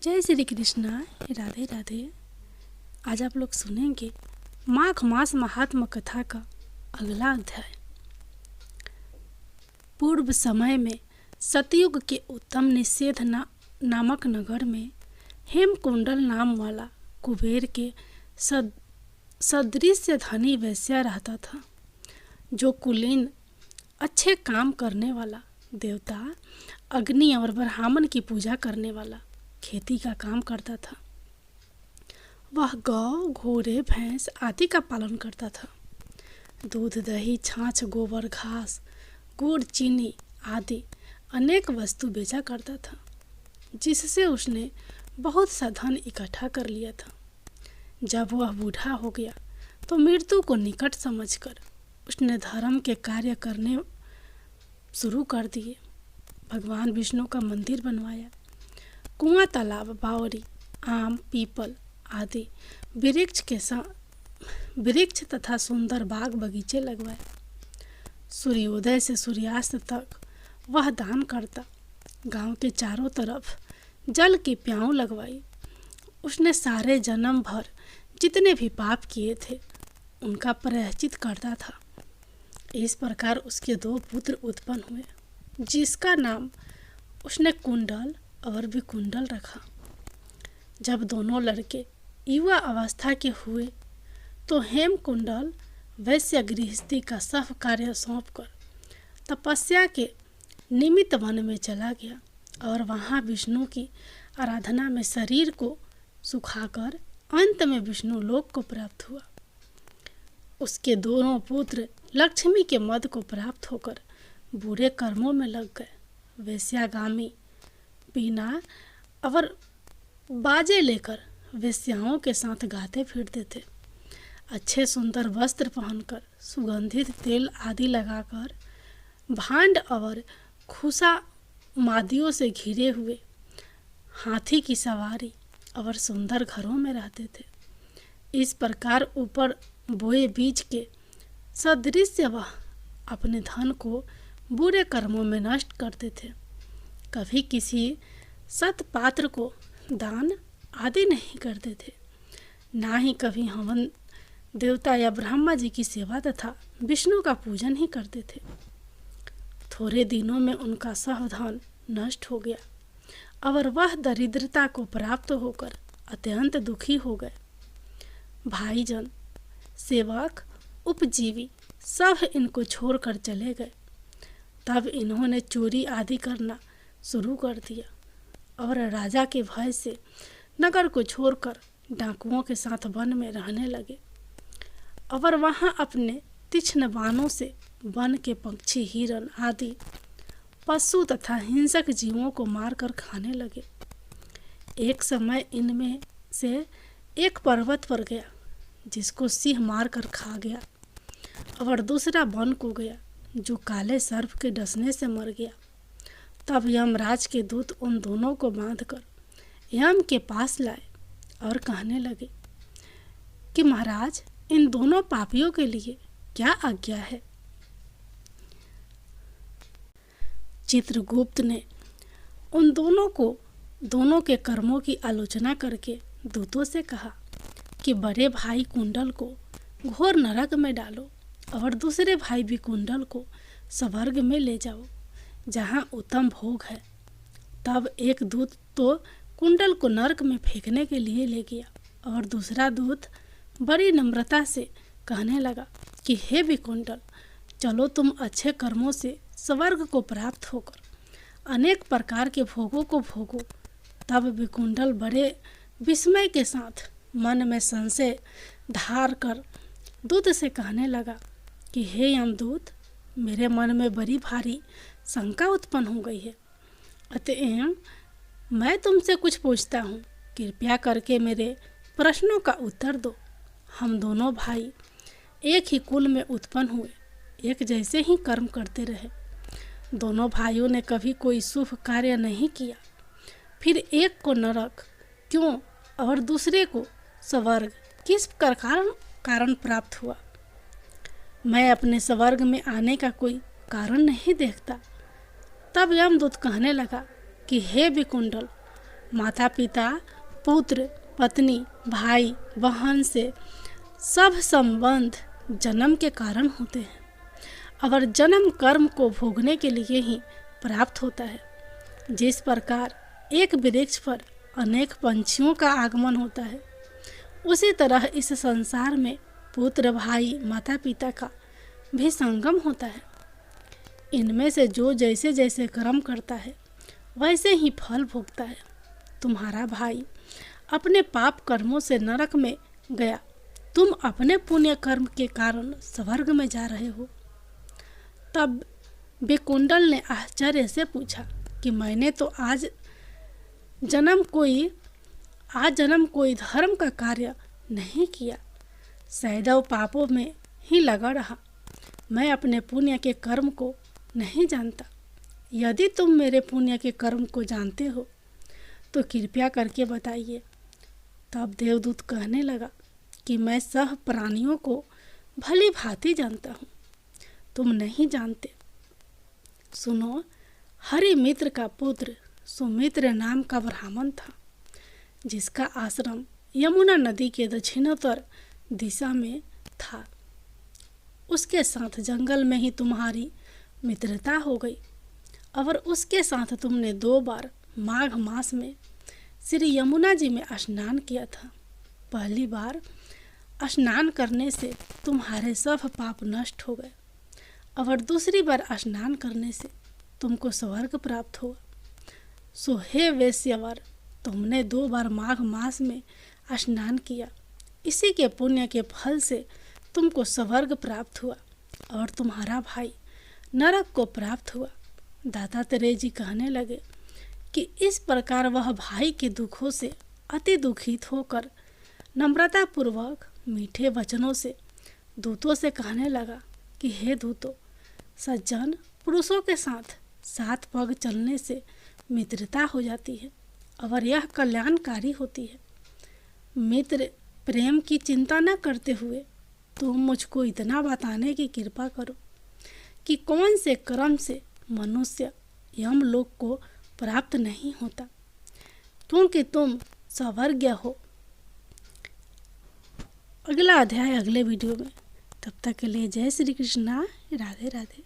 जय श्री कृष्णा। राधे राधे। आज आप लोग सुनेंगे माघ मास महात्म कथा का अगला अध्याय। पूर्व समय में सतयुग के उत्तम निषेध नामक नगर में हेमकुंडल नाम वाला कुबेर के सदृश धनी वैश्या रहता था, जो कुलीन अच्छे काम करने वाला, देवता अग्नि और ब्राह्मण की पूजा करने वाला, खेती का काम करता था। वह गौ, घोड़े, भैंस आदि का पालन करता था। दूध, दही, छाछ, गोबर, घास, गुड़, चीनी आदि अनेक वस्तु बेचा करता था, जिससे उसने बहुत सा धन इकट्ठा कर लिया था। जब वह बूढ़ा हो गया तो मृत्यु को निकट समझकर उसने धर्म के कार्य करने शुरू कर दिए। भगवान विष्णु का मंदिर बनवाया, कुआं, तालाब, बावड़ी, आम, पीपल आदि वृक्ष तथा सुंदर बाग बगीचे लगवाए। सूर्योदय से सूर्यास्त तक वह दान करता। गांव के चारों तरफ जल की प्याऊ लगवाई। उसने सारे जन्म भर जितने भी पाप किए थे उनका प्रायश्चित करता था। इस प्रकार उसके 2 पुत्र उत्पन्न हुए, जिसका नाम उसने कुंडल और विकुंडल रखा। जब दोनों लड़के युवा अवस्था के हुए तो हेमकुंडल वैश्य गृहस्थी का सब कार्य सौंपकर तपस्या के निमित्त वन में चला गया और वहां विष्णु की आराधना में शरीर को सुखाकर अंत में विष्णु लोक को प्राप्त हुआ। उसके दोनों पुत्र लक्ष्मी के मद को प्राप्त होकर बुरे कर्मों में लग गए। वेश्यागामी बीना और बाजे लेकर वेश्याओं के साथ गाते फिरते थे। अच्छे सुंदर वस्त्र पहनकर, सुगंधित तेल आदि लगाकर, भांड और खुशा मादियों से घिरे हुए हाथी की सवारी और सुंदर घरों में रहते थे। इस प्रकार ऊपर बोए बीज के सदृश वह अपने धन को बुरे कर्मों में नष्ट करते थे। कभी किसी सत्पात्र को दान आदि नहीं करते थे, ना ही कभी हवन देवता या ब्रह्मा जी की सेवा तथा विष्णु का पूजन ही करते थे। थोड़े दिनों में उनका सब धन नष्ट हो गया और वह दरिद्रता को प्राप्त होकर अत्यंत दुखी हो गए। भाईजन, सेवक, उपजीवी सब इनको छोड़कर चले गए। तब इन्होंने चोरी आदि करना शुरू कर दिया और राजा के भय से नगर को छोड़कर डाकुओं के साथ वन में रहने लगे और वहां अपने तीक्ष्ण बाणों से वन के पक्षी, हिरण आदि पशु तथा हिंसक जीवों को मारकर खाने लगे। एक समय इनमें से एक पर्वत पर गया, जिसको सिंह मारकर खा गया, और दूसरा वन को गया, जो काले सर्प के डसने से मर गया। तब यमराज के दूत उन दोनों को बांधकर यम के पास लाए और कहने लगे कि महाराज, इन दोनों पापियों के लिए क्या आज्ञा है। चित्रगुप्त ने उन दोनों के कर्मों की आलोचना करके दूतों से कहा कि बड़े भाई कुंडल को घोर नरक में डालो और दूसरे भाई विकुंडल को स्वर्ग में ले जाओ, जहाँ उत्तम भोग है। तब एक दूत तो कुंडल को नरक में फेंकने के लिए ले गया और दूसरा दूत बड़ी नम्रता से कहने लगा कि हे विकुंडल, चलो तुम अच्छे कर्मों से स्वर्ग को प्राप्त होकर अनेक प्रकार के भोगों को भोगो। तब विकुंडल बड़े विस्मय के साथ मन में संशय धार कर दूत से कहने लगा कि हे यमदूत, मेरे मन में बड़ी भारी शंका उत्पन्न हो गई है, अतएव मैं तुमसे कुछ पूछता हूँ, कृपया करके मेरे प्रश्नों का उत्तर दो। हम दोनों भाई एक ही कुल में उत्पन्न हुए, एक जैसे ही कर्म करते रहे। दोनों भाइयों ने कभी कोई शुभ कार्य नहीं किया, फिर एक को नरक क्यों और दूसरे को स्वर्ग किस कारण प्राप्त हुआ। मैं अपने स्वर्ग में आने का कोई कारण नहीं देखता। तब यमदूत कहने लगा कि हे विकुंडल, माता पिता, पुत्र, पत्नी, भाई, बहन से सब संबंध जन्म के कारण होते हैं और जन्म कर्म को भोगने के लिए ही प्राप्त होता है। जिस प्रकार एक वृक्ष पर अनेक पंछियों का आगमन होता है, उसी तरह इस संसार में पुत्र, भाई, माता पिता का भी संगम होता है। इनमें से जो जैसे जैसे कर्म करता है वैसे ही फल भोगता है। तुम्हारा भाई अपने पाप कर्मों से नरक में गया, तुम अपने पुण्य कर्म के कारण स्वर्ग में जा रहे हो। तब बेकुंडल ने आश्चर्य से पूछा कि मैंने तो आज जन्म कोई धर्म का कार्य नहीं किया, सदैव पापों में ही लगा रहा। मैं अपने पुण्य के कर्म को नहीं जानता। यदि तुम मेरे पुण्य के कर्म को जानते हो तो कृपया करके बताइए। तब देवदूत कहने लगा कि मैं सब प्राणियों को भली भांति जानता हूँ, तुम नहीं जानते। सुनो, हरिमित्र का पुत्र सुमित्र नाम का ब्राह्मण था, जिसका आश्रम यमुना नदी के दक्षिणोत्तर दिशा में था। उसके साथ जंगल में ही तुम्हारी मित्रता हो गई और उसके साथ तुमने 2 बार माघ मास में श्री यमुना जी में स्नान किया था। पहली बार स्नान करने से तुम्हारे सब पाप नष्ट हो गए और दूसरी बार स्नान करने से तुमको स्वर्ग प्राप्त हुआ। सो हे वैश्यवर, तुमने 2 बार माघ मास में स्नान किया, इसी के पुण्य के फल से तुमको स्वर्ग प्राप्त हुआ और तुम्हारा भाई नरक को प्राप्त हुआ। दत्तात्रेय जी कहने लगे कि इस प्रकार वह भाई के दुखों से अति दुखित होकर नम्रतापूर्वक मीठे वचनों से दूतों से कहने लगा कि हे दूतों, सज्जन पुरुषों के साथ 7 पग चलने से मित्रता हो जाती है और यह कल्याणकारी होती है। मित्र प्रेम की चिंता न करते हुए तुम मुझको इतना बताने की कृपा करो कि कौन से कर्म से मनुष्य यमलोक को प्राप्त नहीं होता, क्योंकि तुम स्वर्गीय हो। अगला अध्याय अगले वीडियो में। तब तक के लिए जय श्री कृष्णा, राधे राधे।